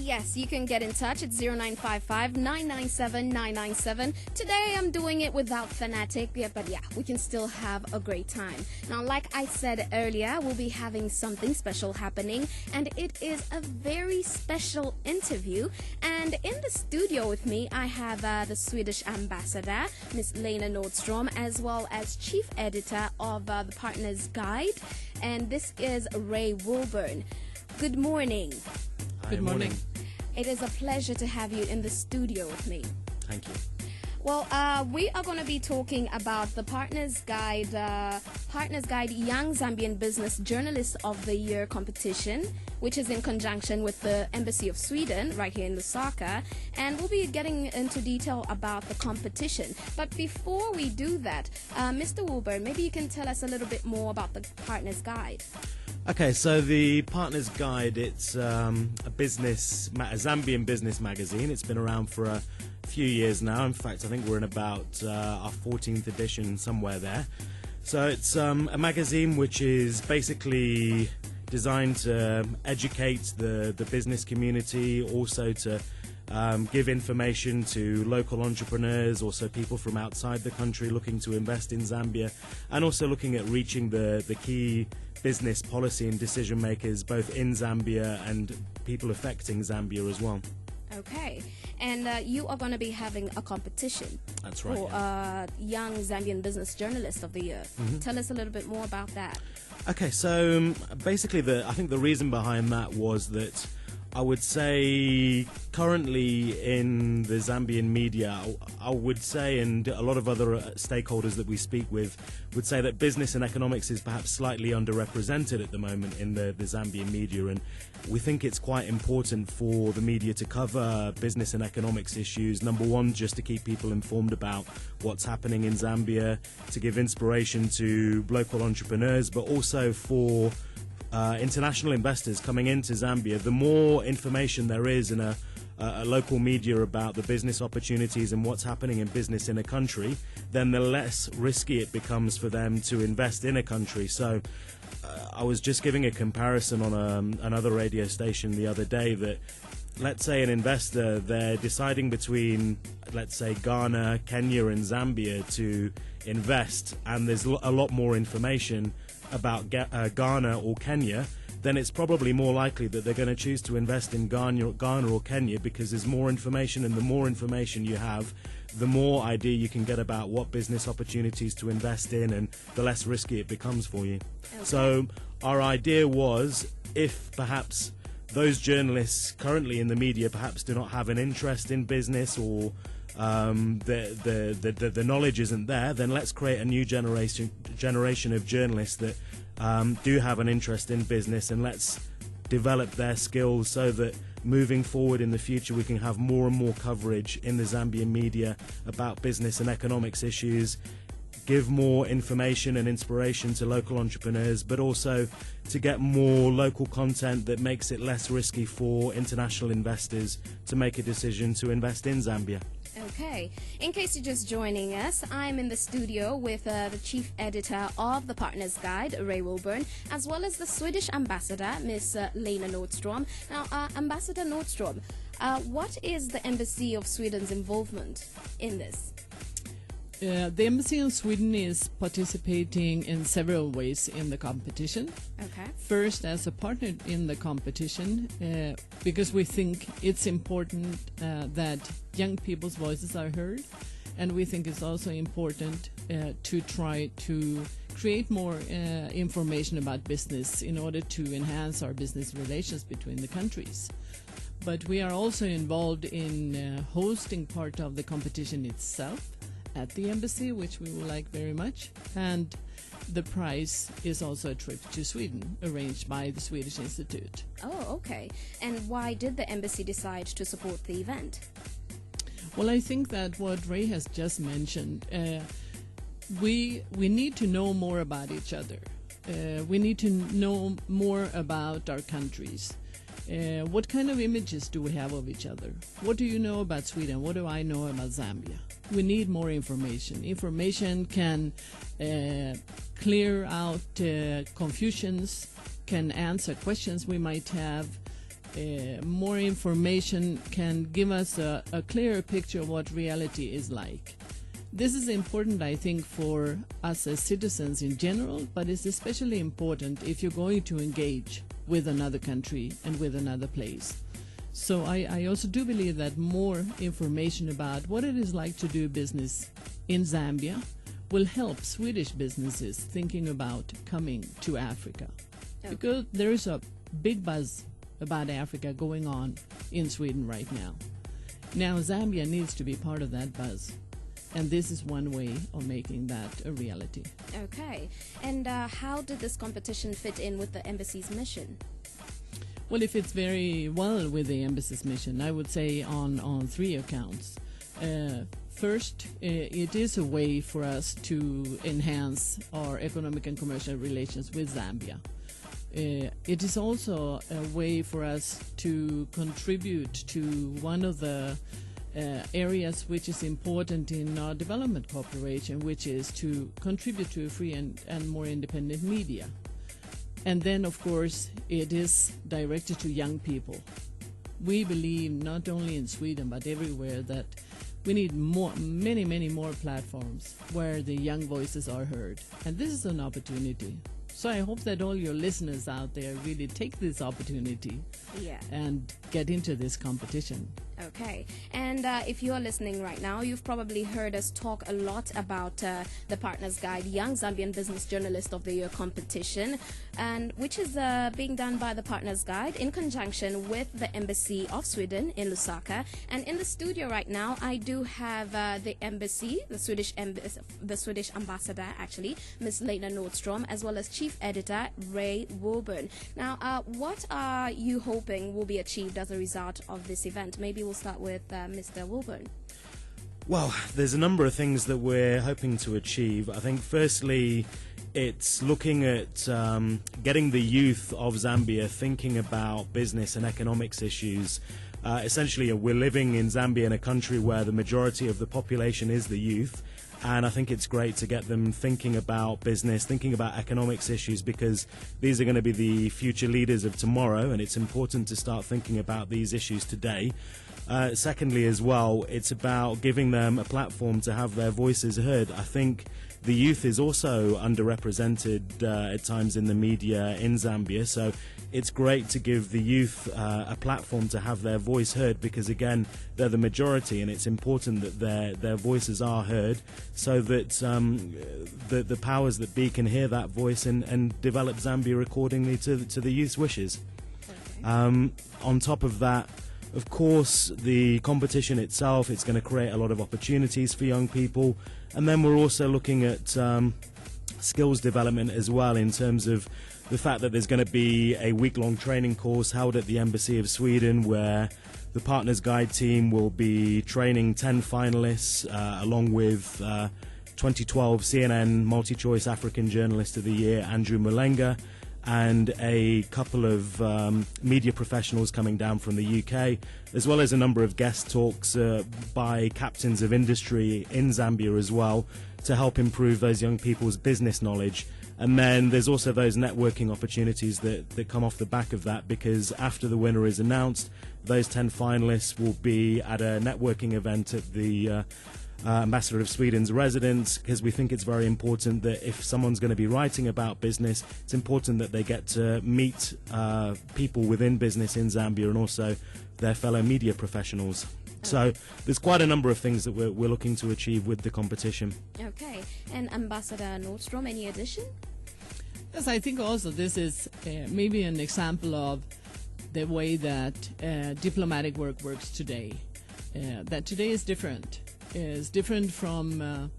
Yes, you can get in touch at 0955-997-997. Today I'm doing it without Fanatic, but we can still have a great time. Now, like I said earlier, we'll be having something special happening, and it is a very special interview. And in the studio with me, I have the Swedish ambassador, Miss Lena Nordstrom, as well as chief editor of the Partner's Guide, and this is Ray Willbern. Good morning. Good morning. It is a pleasure to have you in the studio with me. Thank you. Well, we are going to be talking about the Partner's Guide Young Zambian Business Journalist of the Year competition, which is in conjunction with the Embassy of Sweden right here in Lusaka, and we'll be getting into detail about the competition. But before we do that, Mr. Willbern, maybe you can tell us a little bit more about the Partner's Guide. Okay, so the Partner's Guide, it's a Zambian business magazine. It's been around for a few years now. In fact, I think we're in about our 14th edition, somewhere there. So it's a magazine which is basically designed to educate the business community, also to give information to local entrepreneurs, also people from outside the country looking to invest in Zambia, and also looking at reaching the key business policy and decision makers both in Zambia and people affecting Zambia as well. Okay, and you are going to be having a competition. That's right. For Young Zambian Business Journalist of the Year. Tell us a little bit more about that. Okay, so basically I think the reason behind that was that I would say currently in the Zambian media, I would say, and a lot of other stakeholders that we speak with would say that business and economics is perhaps slightly underrepresented at the moment in the Zambian media, and we think it's quite important for the media to cover business and economics issues. Number one, just to keep people informed about what's happening in Zambia, to give inspiration to local entrepreneurs, but also for international investors coming into Zambia. The more information there is in a local media about the business opportunities and what's happening in business in a country, then the less risky it becomes for them to invest in a country. So I was just giving a comparison on another radio station the other day that, let's say an investor, they're deciding between, let's say, Ghana, Kenya and Zambia to invest, and there's a lot more information about Ghana or Kenya, then it's probably more likely that they're going to choose to invest in Ghana or Kenya because there's more information, and the more information you have, the more idea you can get about what business opportunities to invest in, and the less risky it becomes for you. Okay. So our idea was, if perhaps those journalists currently in the media perhaps do not have an interest in business, or the knowledge isn't there, then let's create a new generation of journalists that do have an interest in business, and let's develop their skills so that moving forward in the future we can have more and more coverage in the Zambian media about business and economics issues, give more information and inspiration to local entrepreneurs, but also to get more local content that makes it less risky for international investors to make a decision to invest in Zambia. Okay, in case you're just joining us, I'm in the studio with the chief editor of the Partner's Guide, Ray Willbern, as well as the Swedish ambassador, Miss Lena Nordstrom. Now, Ambassador Nordstrom, what is the Embassy of Sweden's involvement in this? The Embassy of Sweden is participating in several ways in the competition. Okay. First, as a partner in the competition, because we think it's important that young people's voices are heard, and we think it's also important to try to create more information about business in order to enhance our business relations between the countries. But we are also involved in hosting part of the competition itself at the embassy, which we will like very much, and the prize is also a trip to Sweden arranged by the Swedish Institute. Oh, okay. And why did the embassy decide to support the event? Well, I think that what Ray has just mentioned, we need to know more about each other. We need to know more about our countries. What kind of images do we have of each other? What do you know about Sweden? What do I know about Zambia? We need more information. Information can clear out confusions, can answer questions we might have. more information can give us a clearer picture of what reality is like. This is important, I think, for us as citizens in general, but it's especially important if you're going to engage with another country and with another place. So I also do believe that more information about what it is like to do business in Zambia will help Swedish businesses thinking about coming to Africa. Okay. Because there is a big buzz about Africa going on in Sweden right now. Now Zambia needs to be part of that buzz. And this is one way of making that a reality. Okay. And how did this competition fit in with the embassy's mission? Well, it fits very well with the embassy's mission, I would say on 3 accounts. First, it is a way for us to enhance our economic and commercial relations with Zambia. It is also a way for us to contribute to one of the areas which is important in our development cooperation, which is to contribute to a free and more independent media. And then, of course, it is directed to young people. We believe, not only in Sweden but everywhere, that we need many more platforms where the young voices are heard. And this is an opportunity. So I hope that all your listeners out there really take this opportunity and get into this competition. Okay. And if you're listening right now, you've probably heard us talk a lot about the Partners Guide Young Zambian Business Journalist of the Year competition, and which is being done by the Partners Guide in conjunction with the Embassy of Sweden in Lusaka. And in the studio right now, I do have the embassy, the Swedish ambassador, actually, Ms. Lena Nordstrom, as well as Chief Editor Ray Willbern. Now, what are you hoping will be achieved as a result of this event? Maybe we'll start with Mr. Willbern. Well, there's a number of things that we're hoping to achieve. I think firstly, it's looking at getting the youth of Zambia thinking about business and economics issues. Essentially, we're living in Zambia, in a country where the majority of the population is the youth. And I think it's great to get them thinking about business, thinking about economics issues, because these are going to be the future leaders of tomorrow, and it's important to start thinking about these issues today. Secondly, as well, it's about giving them a platform to have their voices heard. I think the youth is also underrepresented at times in the media in Zambia, so it's great to give the youth a platform to have their voice heard, because again, they're the majority, and it's important that their voices are heard, so that the powers that be can hear that voice and develop Zambia accordingly to the youth's wishes. Okay. On top of that, of course, the competition itself, it's going to create a lot of opportunities for young people, and then we're also looking at skills development as well, in terms of the fact that there's going to be a week-long training course held at the Embassy of Sweden, where the Partners Guide team will be training 10 finalists, along with 2012 CNN Multi-Choice African Journalist of the Year, Andrew Mulenga, and a couple of media professionals coming down from the UK, as well as a number of guest talks by captains of industry in Zambia as well, to help improve those young people's business knowledge. And then there's also those networking opportunities that come off the back of that, because after the winner is announced, those 10 finalists will be at a networking event at the Ambassador of Sweden's residence, because we think it's very important that if someone's going to be writing about business, it's important that they get to meet people within business in Zambia, and also their fellow media professionals. So there's quite a number of things that we're looking to achieve with the competition. Okay. And Ambassador Nordstrom, any addition? Yes, I think also this is maybe an example of the way that diplomatic work works today. That today is different. Is different from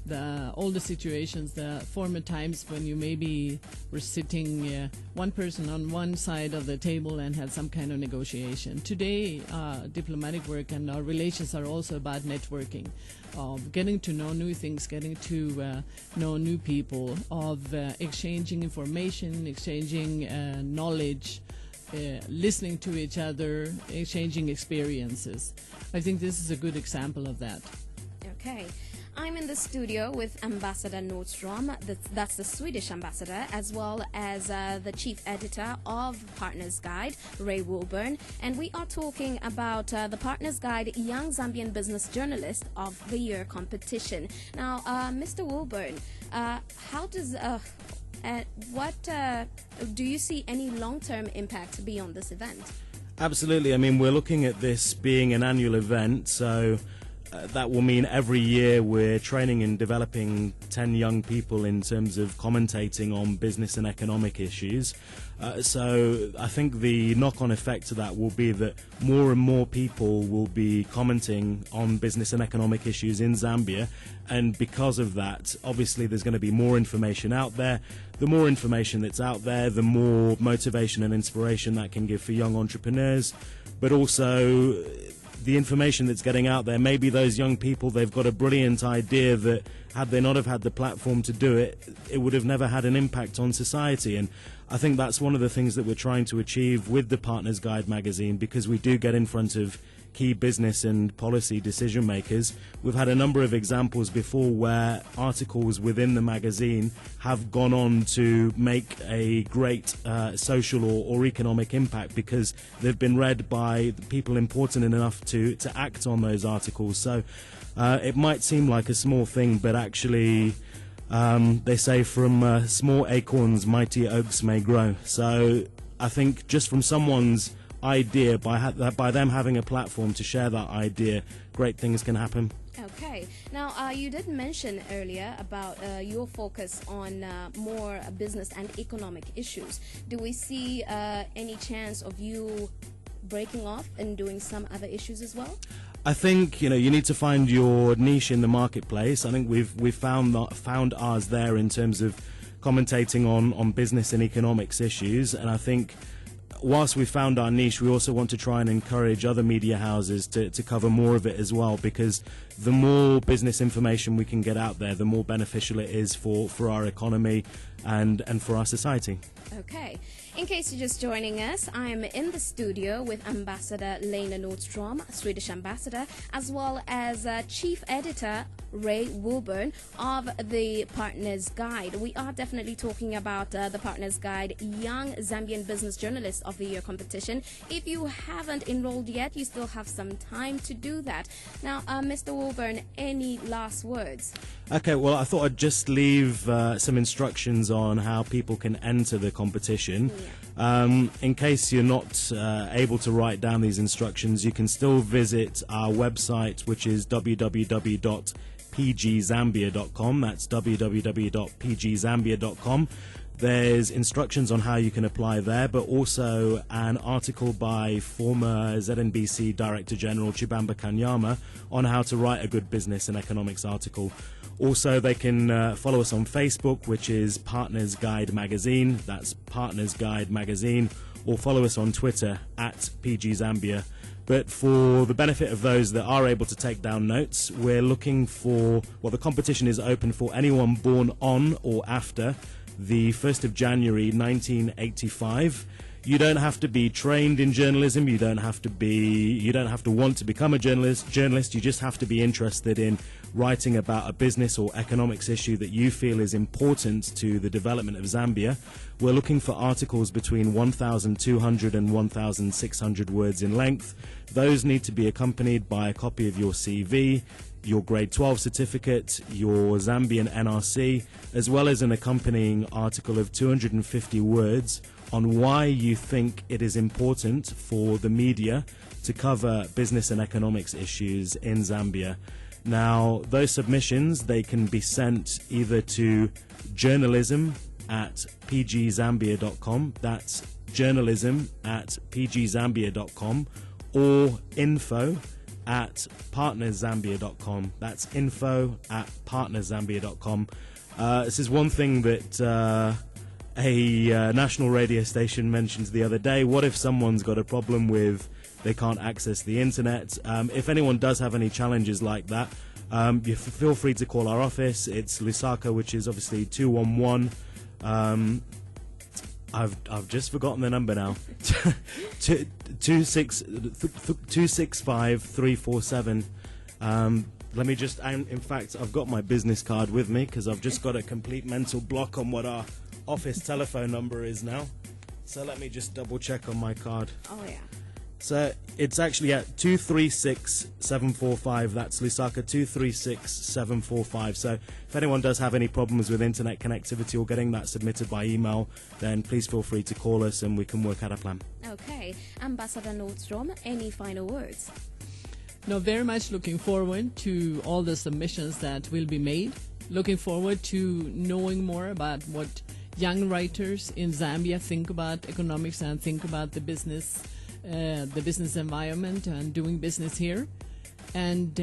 the older situations, the former times when you maybe were sitting one person on one side of the table and had some kind of negotiation. Today, diplomatic work and our relations are also about networking, of getting to know new things, getting to know new people, of exchanging information, exchanging knowledge, listening to each other, exchanging experiences. I think this is a good example of that. Okay. I'm in the studio with Ambassador Nordstrom, that's the Swedish ambassador, as well as the chief editor of Partners Guide, Ray Willbern, and we are talking about the Partners Guide Young Zambian Business Journalist of the Year competition. Now, Mr. Willbern, how does do you see any long-term impact beyond this event? Absolutely. I mean, we're looking at this being an annual event, so that will mean every year we're training and developing 10 young people in terms of commentating on business and economic issues. So I think the knock-on effect to that will be that more and more people will be commenting on business and economic issues in Zambia, and because of that, obviously there's going to be more information out there. The more information that's out there, the more motivation and inspiration that can give for young entrepreneurs, but also the information that's getting out there, maybe those young people, they've got a brilliant idea that had they not have had the platform to do it, it would have never had an impact on society. And I think that's one of the things that we're trying to achieve with the Partners Guide magazine, because we do get in front of key business and policy decision makers. We've had a number of examples before where articles within the magazine have gone on to make a great social or economic impact because they've been read by people important enough to act on those articles. So it might seem like a small thing, but actually they say from small acorns mighty oaks may grow. So I think just from someone's idea, by them having a platform to share that idea, great things can happen. Okay. Now, you did mention earlier about your focus on more business and economic issues. Do we see any chance of you breaking off and doing some other issues as well? I think you need to find your niche in the marketplace. I think we've found ours there in terms of commentating on business and economics issues, and I think whilst we found our niche, we also want to try and encourage other media houses to cover more of it as well, because the more business information we can get out there, the more beneficial it is for our economy and for our society. Okay. In case you're just joining us, I'm in the studio with Ambassador Lena Nordstrom, Swedish ambassador, as well as Chief Editor Ray Willbern of the Partners Guide. We are definitely talking about the Partners Guide Young Zambian Business Journalist of the Year competition. If you haven't enrolled yet, you still have some time to do that. Now, Mr. Willbern, any last words? Okay, well, I thought I'd just leave some instructions on how people can enter the competition. Yeah. In case you're not able to write down these instructions, you can still visit our website, which is www.pgzambia.com. That's www.pgzambia.com. There's instructions on how you can apply there, but also an article by former ZNBC Director General Chibamba Kanyama on how to write a good business and economics article. Also, they can follow us on Facebook, which is Partners Guide Magazine. That's Partners Guide Magazine. Or follow us on Twitter at PG Zambia. But for the benefit of those that are able to take down notes, we're looking for, well, the competition is open for anyone born on or after the 1st of January 1985. You don't have to be trained in journalism. You don't have to want to become a journalist. You just have to be interested in writing about a business or economics issue that you feel is important to the development of Zambia. We're looking for articles between 1,200 and 1,600 words in length. Those need to be accompanied by a copy of your CV, your grade 12 certificate, your Zambian NRC, as well as an accompanying article of 250 words on why you think it is important for the media to cover business and economics issues in Zambia. Now, those submissions, they can be sent either to journalism@pgzambia.com, that's journalism@pgzambia.com, or info@partnerszambia.com, that's info@partnerszambia.com. This is one thing that a national radio station mentioned the other day. What if someone's got a problem with they can't access the internet? If anyone does have any challenges like that, you feel free to call our office. It's Lusaka, which is obviously 211. I've just forgotten the number now. 265 347. Let me just, and in fact, I've got my business card with me because I've just got a complete mental block on what our office telephone number is now. So let me just double check on my card. Oh, yeah. So it's actually at 236-745. That's Lusaka 236-745. So if anyone does have any problems with internet connectivity or getting that submitted by email, then please feel free to call us and we can work out a plan. Okay. Ambassador Nordstrom, any final words? No, very much looking forward to all the submissions that will be made. Looking forward to knowing more about what young writers in Zambia think about economics and think about the business environment and doing business here. And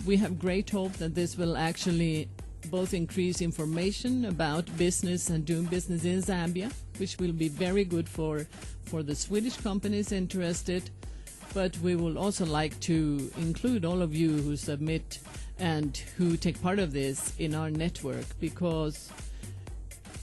we have great hope that this will actually both increase information about business and doing business in Zambia, which will be very good for the Swedish companies interested. But we will also like to include all of you who submit and who take part of this in our network, because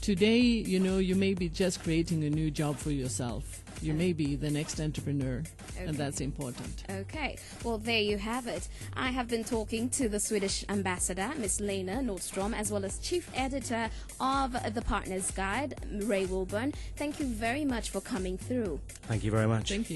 today, you know, you may be just creating a new job for yourself. You may be the next entrepreneur, and that's important. Okay, well, there you have it. I have been talking to the Swedish ambassador, Miss Lena Nordstrom, as well as chief editor of the Partners Guide, Ray Willbern. Thank you very much for coming through. Thank you very much. Thank you.